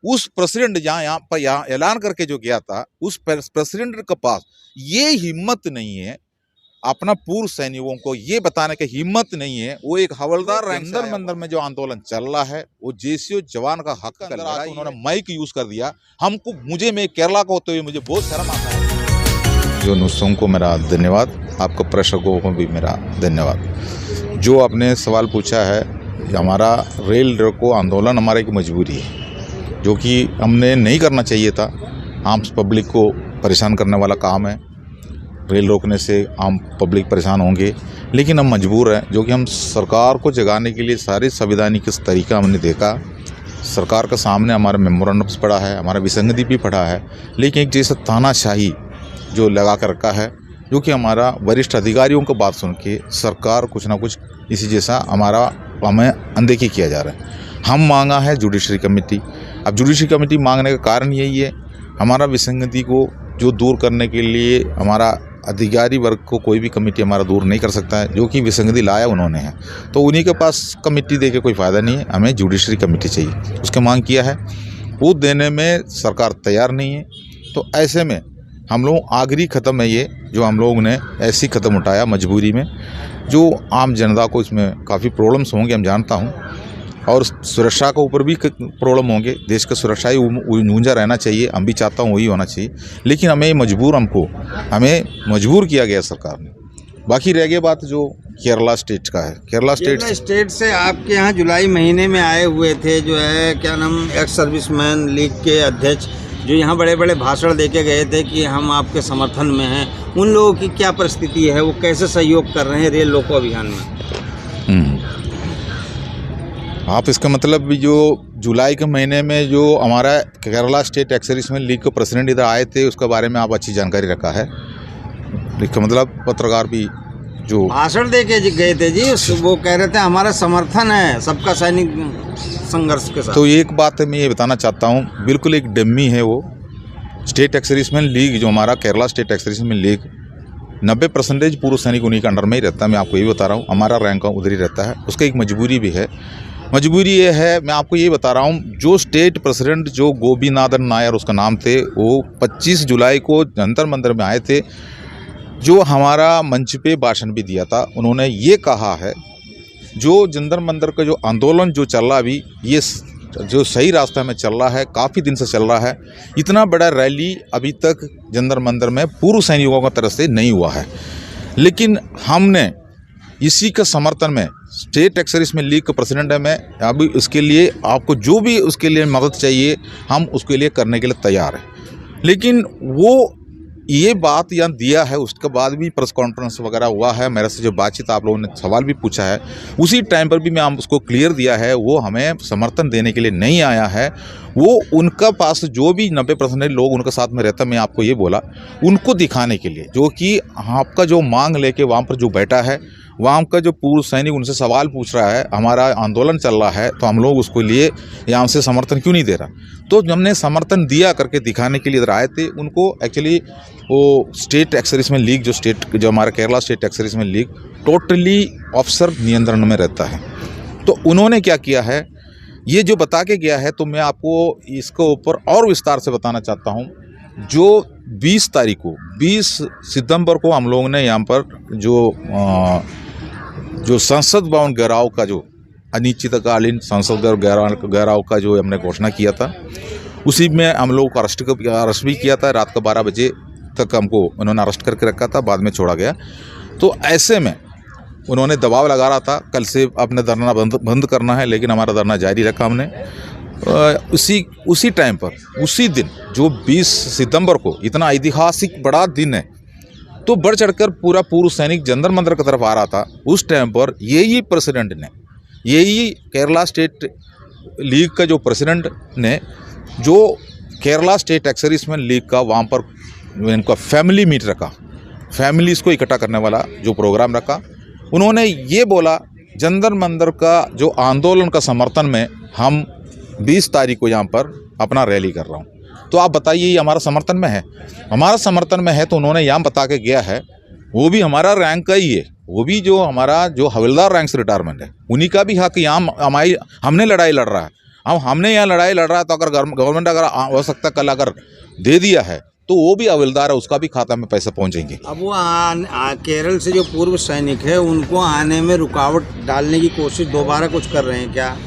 उस प्रेसिडेंट यहाँ ऐलान करके जो गया था, उस प्रेसिडेंट के पास ये हिम्मत नहीं है, अपना पूर्व सैनिकों को ये बताने की हिम्मत नहीं है। वो एक हवलदार अंदर मंदिर में जो आंदोलन चल रहा है, वो जेसीओ जवान का हक का लड़ाई, उन्होंने माइक यूज कर दिया। मैं केरला को होते हुए मुझे बहुत शर्म आता है। जो नुस्सों को मेरा धन्यवाद, आपको प्रेक्षकों को भी मेरा धन्यवाद। जो आपने सवाल पूछा है, हमारा रेल रोको आंदोलन हमारा एक मजबूरी है, जो कि हमने नहीं करना चाहिए था। आम पब्लिक को परेशान करने वाला काम है। रेल रोकने से आम पब्लिक परेशान होंगे, लेकिन हम मजबूर हैं, जो कि हम सरकार को जगाने के लिए सारे संवैधानिक तरीका हमने देखा। सरकार के सामने हमारा मेमोरेंडम्स पड़ा है, हमारा विसंगति भी पड़ा है, लेकिन एक जैसा तानाशाही जो लगा कर रखा है, जो कि हमारा वरिष्ठ अधिकारियों को बात सुन के सरकार कुछ ना कुछ इसी जैसा हमें अनदेखी किया जा रहा है। हम मांगा है जुडिशरी कमेटी। अब जुडिशरी कमेटी मांगने का कारण यही है, हमारा विसंगति को जो दूर करने के लिए हमारा अधिकारी वर्ग को कोई भी कमेटी हमारा दूर नहीं कर सकता है। जो कि विसंगति लाया उन्होंने है, तो उन्हीं के पास कमेटी दे के कोई फ़ायदा नहीं है। हमें जुडिशरी कमेटी चाहिए, उसके मांग किया है, वो देने में सरकार तैयार नहीं है। तो ऐसे में हम लोग आखिरी ख़त्म है ये, जो हम लोगों ने ऐसी ख़त्म उठाया मजबूरी में। जो आम जनता को इसमें काफ़ी प्रॉब्लम्स होंगे, हम जानता हूँ, और सुरक्षा के ऊपर भी प्रॉब्लम होंगे। देश का सुरक्षा ही ऊंचा रहना चाहिए, हम भी चाहता हूँ वही होना चाहिए, लेकिन हमें मजबूर किया गया सरकार ने। बाकी रह गई बात जो केरला स्टेट का है। केरला स्टेट से आपके यहाँ जुलाई महीने में आए हुए थे, जो है क्या नाम, एक्स सर्विसमैन लीग के अध्यक्ष, जो यहाँ बड़े बड़े भाषण देके गए थे कि हम आपके समर्थन में हैं। उन लोगों की क्या परिस्थिति है, वो कैसे सहयोग कर रहे हैं रेल रोको अभियान में? आप इसका मतलब भी जो जुलाई के महीने में जो हमारा Kerala state ex serviceman league के प्रेसिडेंट इधर आए थे, उसके बारे में आप अच्छी जानकारी रखा है। इसका मतलब पत्रकार भी जो भाषण दे के गए थे जी, वो कह रहे थे हमारा समर्थन है सबका सैनिक संघर्ष के साथ। तो एक बात मैं ये बताना चाहता हूँ, बिल्कुल एक डम्मी है वो स्टेट एक्स सर्विसमैन लीग। जो हमारा Kerala state ex serviceman league 90% पूर्व सैनिक उन्हीं के अंडर में ही रहता है। मैं आपको ये बता रहा हूँ, हमारा रैंक उधर ही रहता है। उसका एक मजबूरी भी है। मजबूरी ये है, मैं आपको ये बता रहा हूँ, जो स्टेट प्रेसिडेंट जो गोपीनाथन नायर उसका नाम थे, वो 25 जुलाई को जंतर मंतर में आए थे, जो हमारा मंच पे भाषण भी दिया था। उन्होंने ये कहा है, जो जंतर मंतर का जो आंदोलन जो चल रहा अभी, ये जो सही रास्ते में चल रहा है, काफ़ी दिन से चल रहा है। इतना बड़ा रैली अभी तक जंतर मंतर में पूर्व सैनिकों की तरफ से नहीं हुआ है, लेकिन हमने इसी का समर्थन में स्टेट एक्स सर्विसमैन लीग का प्रेसिडेंट है मैं। अभी उसके लिए आपको जो भी उसके लिए मदद चाहिए, हम उसके लिए करने के लिए तैयार हैं। लेकिन वो ये बात यहाँ दिया है, उसके बाद भी प्रेस कॉन्फ्रेंस वगैरह हुआ है, मेरे से जो बातचीत आप लोगों ने सवाल भी पूछा है, उसी टाइम पर भी मैं उसको क्लियर दिया है, वो हमें समर्थन देने के लिए नहीं आया है। वो उनका पास जो भी 90% लोग उनके साथ में रहता, मैं आपको ये बोला, उनको दिखाने के लिए, जो कि आपका जो मांग लेके वहाँ पर जो बैठा है, वहाँ का जो पूर्व सैनिक उनसे सवाल पूछ रहा है, हमारा आंदोलन चल रहा है, तो हम लोग उसको लिए यहाँ से समर्थन क्यों नहीं दे रहा। तो हमने समर्थन दिया करके दिखाने के लिए इधर आए थे। उनको एक्चुअली वो स्टेट एक्स सर्विसमैन लीग जो हमारा Kerala state ex serviceman league totally officer नियंत्रण में रहता है। तो उन्होंने क्या किया है, ये जो बता के गया है, तो मैं आपको इसके ऊपर और विस्तार से बताना चाहता हूँ। जो 20 तारीख को 20 सितंबर को हम लोगों ने यहाँ पर जो संसद भवन घेराव का जो अनिश्चितकालीन संसद घेराव का जो हमने घोषणा किया था, उसी में हम लोगों को अरेस्ट भी किया था। रात का 12 बजे तक हमको उन्होंने अरेस्ट करके रखा था, बाद में छोड़ा गया। तो ऐसे में उन्होंने दबाव लगा रहा था, कल से अपने धरना बंद करना है, लेकिन हमारा धरना जारी रखा हमने। उसी टाइम पर, उसी दिन जो 20 सितंबर को, इतना ऐतिहासिक बड़ा दिन है, तो बढ़ चढ़कर पूरा पूर्व सैनिक जंतर मंतर की तरफ आ रहा था। उस टाइम पर यही प्रेसिडेंट ने, यही केरला स्टेट लीग का जो प्रेसिडेंट ने, जो Kerala state ex serviceman league का वहाँ पर इनका फैमिली मीट रखा, फैमिलीज़ को इकट्ठा करने वाला जो प्रोग्राम रखा, उन्होंने ये बोला, जंतर मंतर का जो आंदोलन का समर्थन में हम 20 तारीख को यहाँ पर अपना रैली कर रहा हूँ। तो आप बताइए, ये हमारा समर्थन में है? हमारा समर्थन में है, तो उन्होंने यहाँ बता के गया है, वो भी हमारा रैंक का ही है, वो भी जो हमारा जो हवलदार रैंक से रिटायरमेंट है, उन्हीं का भी हक यहाँ हमने लड़ाई लड़ रहा है। हमने यहाँ लड़ाई लड़ रहा है, तो अगर गवर्नमेंट अगर हो सकता कल अगर दे दिया है तो वो भी हवलदार है, उसका भी खाता में पैसे पहुंचेंगे। अब वो केरल से जो पूर्व सैनिक है उनको आने में रुकावट डालने की कोशिश दोबारा कुछ कर रहे हैं क्या?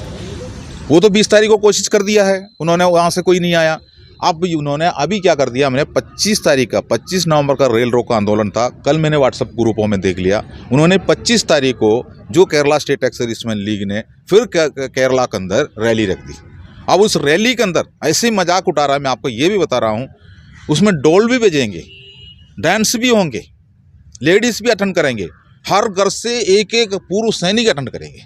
वो तो 20 तारीख को कोशिश कर दिया है उन्होंने, वहाँ से कोई नहीं आया। अब उन्होंने अभी क्या कर दिया, हमने 25 तारीख का 25 नवंबर का रेल रोको आंदोलन था, कल मैंने व्हाट्सएप ग्रुपों में देख लिया, उन्होंने 25 तारीख को जो Kerala state ex serviceman league ने फिर केरला के अंदर रैली रख दी। अब उस रैली के अंदर ऐसे मजाक उठा रहा है, मैं आपको ये भी बता रहा हूँ, उसमें डोल भी बजेंगे, डांस भी होंगे, लेडीज़ भी अटेंड करेंगे, हर घर से एक एक पूर्व सैनिक अटेंड करेंगे,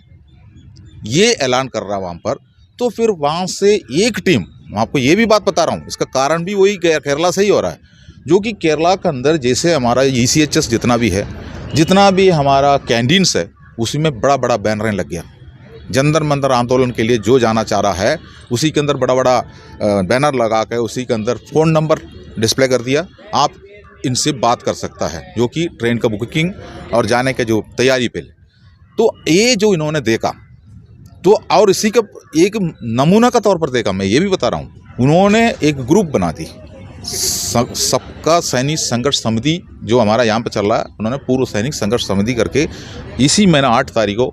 ये ऐलान कर रहा है वहाँ पर। तो फिर वहाँ से एक टीम, मैं आपको ये भी बात बता रहा हूँ, इसका कारण भी वही केरला से ही हो रहा है, जो कि केरला के अंदर जैसे हमारा ECHS जितना भी है, जितना भी हमारा कैंटीन्स है, उसी में बड़ा बड़ा बैनर लग गया। जंतर मंतर आंदोलन के लिए जो जाना चाह रहा है उसी के अंदर बड़ा बड़ा बैनर लगा के उसी के अंदर फ़ोन नंबर डिस्प्ले कर दिया, आप इनसे बात कर सकता है, जो कि ट्रेन का बुकिंग और जाने के जो तैयारी पे। तो ये जो इन्होंने देखा, तो और इसी का एक नमूना का तौर पर देखा, मैं ये भी बता रहा हूँ, उन्होंने एक ग्रुप बना दी, सबका सैनिक संघर्ष समिति जो हमारा यहाँ पे चल रहा है, उन्होंने पूर्व सैनिक संघर्ष समिति करके इसी महीना 8 तारीख को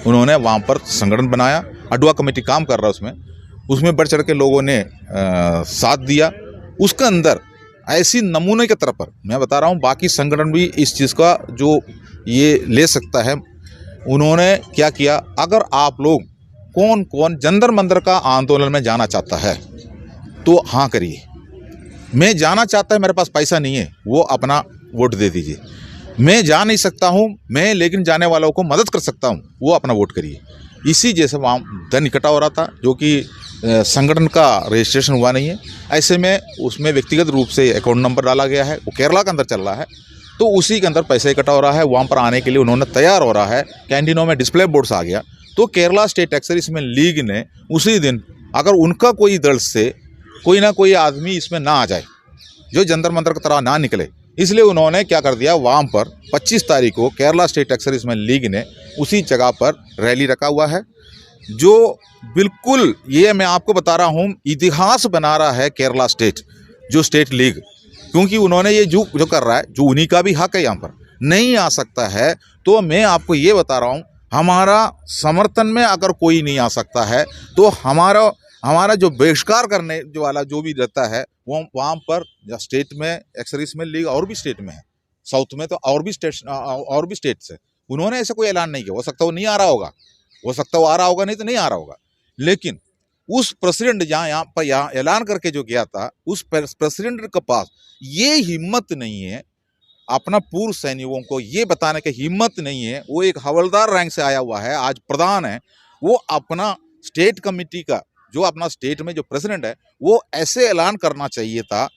उन्होंने वहाँ पर संगठन बनाया। अडवा कमेटी काम कर रहा है उसमें बढ़ चढ़ के लोगों ने साथ दिया। उसके अंदर ऐसी नमूने के तरफ पर मैं बता रहा हूँ, बाकी संगठन भी इस चीज़ का जो ये ले सकता है। उन्होंने क्या किया, अगर आप लोग कौन कौन जंतर मंतर का आंदोलन में जाना चाहता है तो हाँ करिए, मैं जाना चाहता है, मेरे पास पैसा नहीं है, वो अपना वोट दे दीजिए। मैं जा नहीं सकता हूँ मैं, लेकिन जाने वालों को मदद कर सकता हूँ, वो अपना वोट करिए। इसी जैसे वहाँ धन इकट्ठा हो रहा था, जो कि संगठन का रजिस्ट्रेशन हुआ नहीं है, ऐसे में उसमें व्यक्तिगत रूप से अकाउंट नंबर डाला गया है, वो केरला के अंदर चल रहा है, तो उसी के अंदर पैसे इकट्ठा हो रहा है। वहाँ पर आने के लिए उन्होंने तैयार हो रहा है, कैंटीनों में डिस्प्ले बोर्ड्स आ गया। तो Kerala state ex serviceman league ने उसी दिन, अगर उनका कोई दल से कोई ना कोई आदमी इसमें ना आ जाए, जो जंतर मंतर की तरह ना निकले, इसलिए उन्होंने क्या कर दिया, वहाँ पर 25 तारीख को Kerala state ex serviceman league ने उसी जगह पर रैली रखा हुआ है, जो बिल्कुल ये मैं आपको बता रहा हूँ इतिहास बना रहा है केरला स्टेट जो स्टेट लीग, क्योंकि उन्होंने ये जो कर रहा है, जो उन्हीं का भी हक है, यहाँ पर नहीं आ सकता है। तो मैं आपको ये बता रहा हूँ, हमारा समर्थन में अगर कोई नहीं आ सकता है तो हमारा जो बहिष्कार करने जो वाला जो भी रहता है, वो वहाँ पर स्टेट में एक्स सर्विसमैन लीग और भी स्टेट में है, साउथ में तो और भी स्टेट्स है, उन्होंने ऐसा कोई ऐलान नहीं किया। हो सकता है वो नहीं आ रहा होगा, हो सकता है वो आ रहा होगा, नहीं तो नहीं आ रहा होगा, लेकिन उस प्रेसिडेंट यहाँ ऐलान करके जो गया था, उस प्रेसिडेंट के पास ये हिम्मत नहीं है, अपना पूर्व सैनिकों को ये बताने की हिम्मत नहीं है। वो एक हवलदार रैंक से आया हुआ है, आज प्रधान है, वो अपना स्टेट कमेटी का जो अपना स्टेट में जो प्रेसिडेंट है, वो ऐसे ऐलान करना चाहिए था,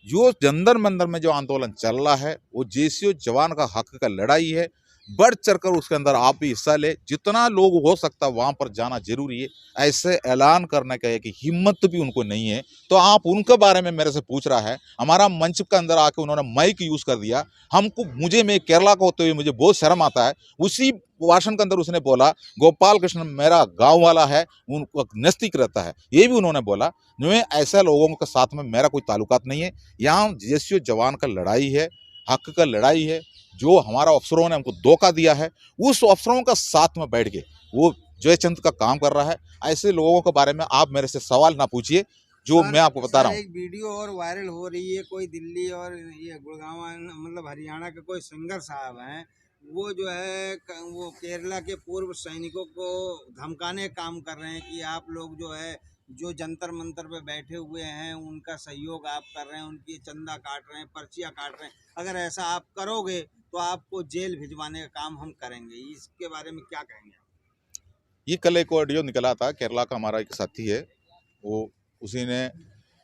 जो जंतर मंतर में जो आंदोलन चल रहा है, वो जेसीओ जवान का हक का लड़ाई है, बढ़ चढ़कर उसके अंदर आप भी हिस्सा ले, जितना लोग हो सकता वहाँ पर जाना जरूरी है। ऐसे ऐलान करने का कि हिम्मत भी उनको नहीं है। तो आप उनके बारे में मेरे से पूछ रहा है, हमारा मंच के अंदर आके उन्होंने माइक यूज़ कर दिया, मैं केरला का होते हुए मुझे बहुत शर्म आता है। उसी भाषण के अंदर उसने बोला गोपाल कृष्ण मेरा गाँव वाला है, उनको नज़दीक रहता है, ये भी उन्होंने बोला। मैं ऐसे लोगों के साथ में मेरा कोई ताल्लुकात नहीं है। यहाँ जेसीओ जवान का लड़ाई है, हक का लड़ाई है। जो हमारा अफसरों ने हमको धोखा दिया है, उस अफसरों का साथ में बैठ के वो जयचंद का काम कर रहा है। ऐसे लोगों के बारे में आप मेरे से सवाल ना पूछिए, जो मैं आपको बता रहा हूँ। एक वीडियो और वायरल हो रही है, कोई दिल्ली और ये गुड़गांव मतलब हरियाणा के कोई सिंगर साहब हैं, वो जो है वो केरला के पूर्व सैनिकों को धमकाने का काम कर रहे हैं कि आप लोग जो है जो जंतर मंतर पे बैठे हुए हैं उनका सहयोग आप कर रहे हैं, उनकी चंदा काट रहे हैं, पर्चियाँ काट रहे हैं, अगर ऐसा आप करोगे तो आपको जेल भिजवाने का काम हम करेंगे। इसके बारे में क्या कहेंगे? ये कल एक ऑडियो निकला था, केरला का हमारा एक साथी है, वो उसी ने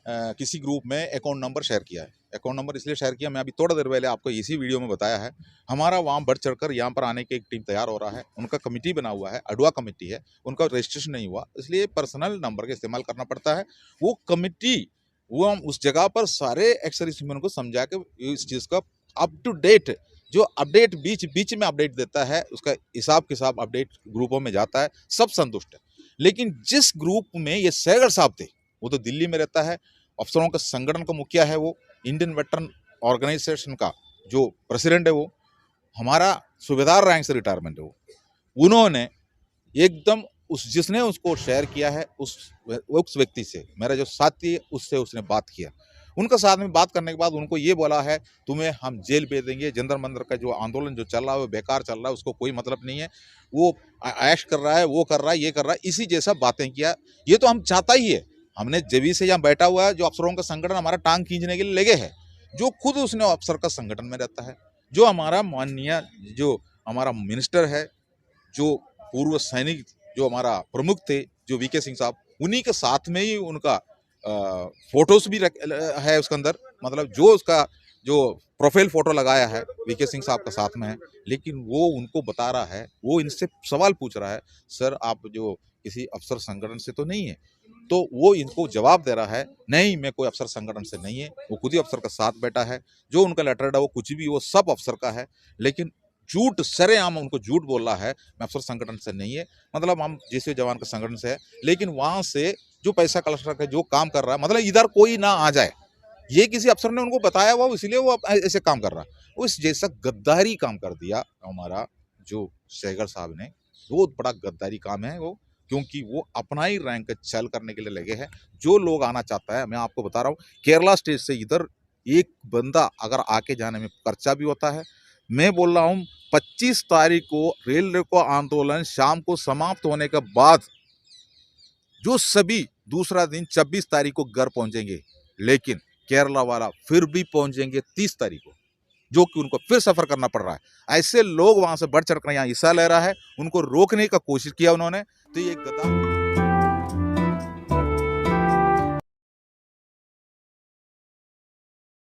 किसी ग्रुप में अकाउंट नंबर शेयर किया है। अकाउंट नंबर इसलिए शेयर किया, मैं अभी थोड़ा देर पहले आपको इसी वीडियो में बताया है। हमारा वहाँ बढ़ चढ़कर यहाँ पर आने की एक टीम तैयार हो रहा है, उनका कमेटी बना हुआ है, अडवा कमेटी है, उनका रजिस्ट्रेशन नहीं हुआ, इसलिए पर्सनल नंबर का इस्तेमाल करना पड़ता है। वो कमेटी वो हम उस जगह पर सारे एक्स सर्विसमैन को समझा के इस चीज़ का अप टू डेट जो अपडेट बीच में अपडेट देता है, उसका हिसाब किताब अपडेट ग्रुपों में जाता है, सब संतुष्ट है। लेकिन जिस ग्रुप में ये सहगल साहब थे, वो तो दिल्ली में रहता है, अफसरों का संगठन का मुखिया है, वो इंडियन वेटरन ऑर्गेनाइजेशन का जो प्रेसिडेंट है, वो हमारा सूबेदार रैंक से रिटायरमेंट है वो। उन्होंने एकदम जिसने उसको शेयर किया है उस व्यक्ति से, मेरा जो साथी है उससे उसने बात किया। उनका साथ में बात करने के बाद उनको ये बोला है तुम्हें हम जेल भेज देंगे, जंतर मंतर का जो आंदोलन जो चल रहा है वो बेकार चल रहा है, उसको कोई मतलब नहीं है, वो ऐश कर रहा है, वो कर रहा है, ये कर रहा है, इसी जैसा बातें किया। ये तो हम चाहता ही है, हमने जब से यहाँ बैठा हुआ है, जो अफसरों का संगठन हमारा टांग खींचने के लिए लगे है, जो खुद उसने अफसर का संगठन में रहता है, जो हमारा माननीय जो हमारा मिनिस्टर है, जो पूर्व सैनिक जो हमारा प्रमुख थे जो वीके सिंह साहब, उन्हीं के साथ में ही उनका फोटोज भी है उसके अंदर, मतलब जो उसका जो प्रोफाइल फोटो लगाया है वीके सिंह साहब का साथ में है। लेकिन वो उनको बता रहा है, वो इनसे सवाल पूछ रहा है, सर आप जो किसी अफसर संगठन से तो नहीं है? तो वो इनको जवाब दे रहा है, नहीं मैं कोई अफसर संगठन से नहीं है, वो खुद ही अफसर का साथ बैठा है, जो उनका लेटर है वो कुछ भी वो सब अफसर का है। लेकिन झूठ सरेआम उनको झूठ बोल रहा है, मैं अफसर संगठन से नहीं है, मतलब हम जैसे जवान का संगठन से है, लेकिन वहां से जो पैसा कलेक्टर का जो काम कर रहा है, मतलब इधर कोई ना आ जाए, ये किसी अफसर ने उनको बताया हुआ, इसलिए वो ऐसे काम कर रहा है। उस जैसा गद्दारी काम कर दिया हमारा जो सहगल साहब ने, बहुत बड़ा गद्दारी काम है वो, क्योंकि वो अपना ही रैंक छल करने के लिए लगे हैं। जो लोग आना चाहता है, मैं आपको बता रहा हूँ, केरला स्टेट से इधर एक बंदा अगर आके जाने में खर्चा भी होता है। मैं बोल रहा हूँ 25 तारीख को रेल रोको आंदोलन शाम को समाप्त होने के बाद जो सभी दूसरा दिन 26 तारीख को घर पहुंचेंगे, लेकिन केरला वाला फिर भी पहुंचेंगे 30 तारीख को, जो कि उनको फिर सफर करना पड़ रहा है। ऐसे लोग वहां से बढ़ चढ़कर यहाँ हिस्सा ले रहा है, उनको रोकने का कोशिश किया उन्होंने, तो ये गद्दार